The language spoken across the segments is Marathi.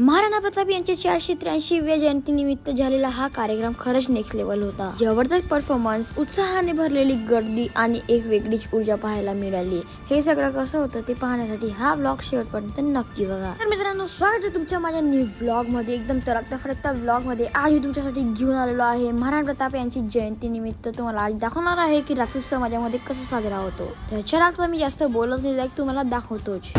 महाराणा प्रताप यांच्या 483व्या जयंतीनिमित्त झालेला हा कार्यक्रम खरंच नेक्स्ट लेवल होता. जबरदस्त परफॉर्मन्स, उत्साहाने भरलेली गर्दी आणि एक वेगळीच ऊर्जा पाहायला मिळाली. हे सगळं कसं होतं ते पाहण्यासाठी हा व्लॉग शेवटपर्यंत नक्की बघा. तर मित्रांनो, स्वागत आहे तुमच्या माझ्या न्यू व्लॉग मध्ये, एकदम तडकता फडकता व्लॉग मध्ये. आज मी तुमच्यासाठी घेऊन आलेलो आहे महाराणा प्रताप यांची जयंती निमित्त. तुम्हाला आज दाखवणार आहे की राजपूत समाजामध्ये कसं साजरा होतो. तर चला, मी जास्त बोलत नाही, तुम्हाला दाखवतोच.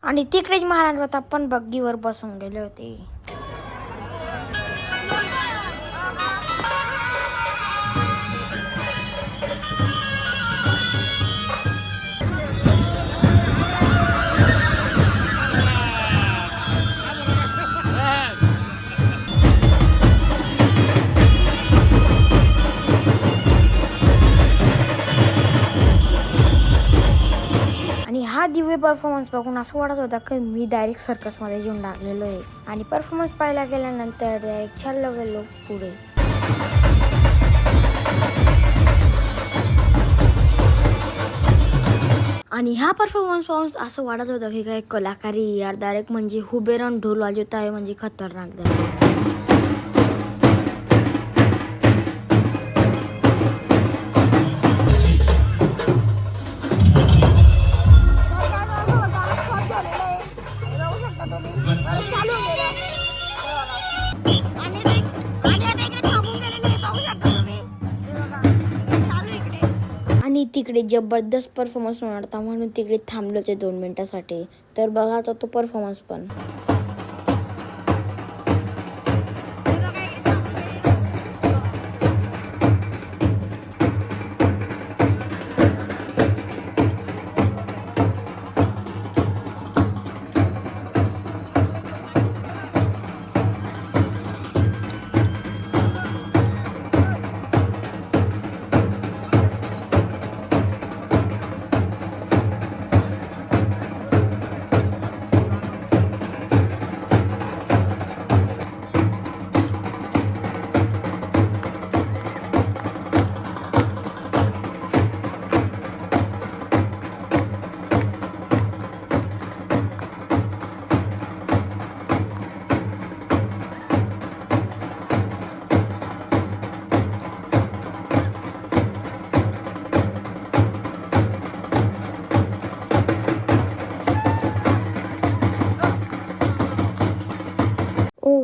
आणि तिकडेच महाराणा प्रताप पण बग्गीवर बसून गेले होते. हा दिव्य परफॉर्मन्स बघून असं वाटत होता की मी डायरेक्ट सर्कस मध्ये येऊन लागलेलो आहे. आणि परफॉर्मन्स पाहायला गेल्यानंतर डायरेक्ट चाललो गेलो पुढे. आणि हा परफॉर्मन्स पाहून असं वाटत होतं की काय कलाकारी यार, डायरेक्ट म्हणजे उभे राहून ढोल वाजवत आहे, म्हणजे खतरनाक झालं. आणि तिकडे जबरदस्त परफॉर्मन्स होणार होता म्हणून तिकडे थांबलो होते 2 मिनिटासाठी. तर बघा आता तो परफॉर्मन्स पण.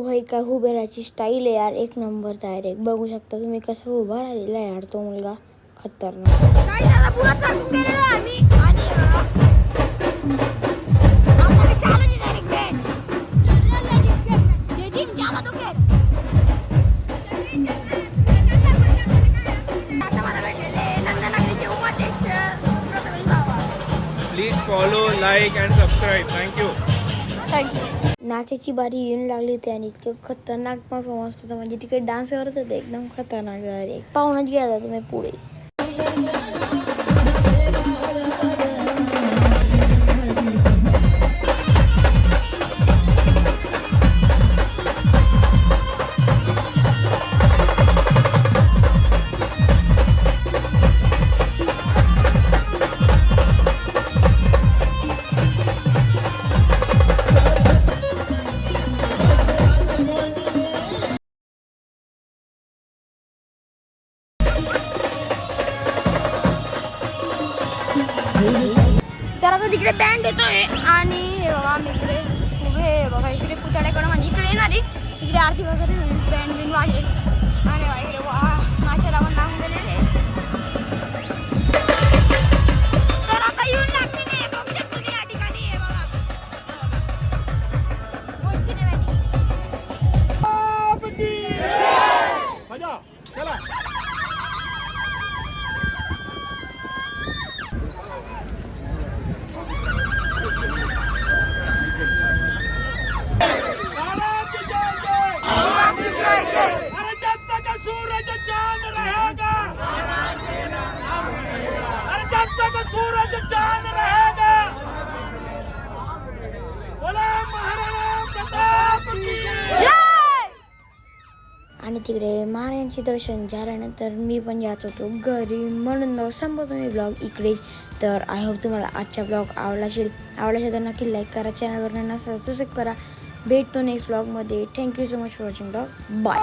भाई, काय उभे राहायची स्टाईल आहे यार, एक नंबर. डायरेक्ट बघू शकता तुम्ही कसं उभा राहिलेला आहे यार तो मुलगा, खतरनाक. Please follow, like and subscribe. Thank you. नाचाची बारी येऊन लागली होती आणि इतकं खतरनाक परफॉर्मन्स होता, म्हणजे तिकडे डान्स करत होते एकदम खतरनाक. डायरेक्ट पाहूनच गेला तुम्ही पुढे. तर आता तिकडे बँड येतोय आणि हे बघा आम्ही इकडे उभे बघा. इकडे पुतळ्याकडे म्हणजे इकडे येणारी, इकडे आरती वगैरे होईल, बँड बिंड वाजेल. आणि बघा इकडे नाश्याला पण लागून गेलेले. तर आता येऊन लागलेले बघू शकतो मी या ठिकाणी. हे बघा सूरज चांद रहेगा, जब तक सूरज चांद रहेगा, बोला महाराणा प्रताप की जय। आणि तिकडे महाराजांचे दर्शन झाल्यानंतर मी पण जात होतो घरी, म्हणून संपवतो मी ब्लॉग इकडेच. तर आय होप तुम्हाला आजचा ब्लॉग आवडला असेल तर नक्की लाईक करा, चॅनलवर नवीन असाल सबस्क्राईब करा. भेटतो नेक्स्ट ब्लॉगमध्ये. Thank you so much for watching blog. Bye.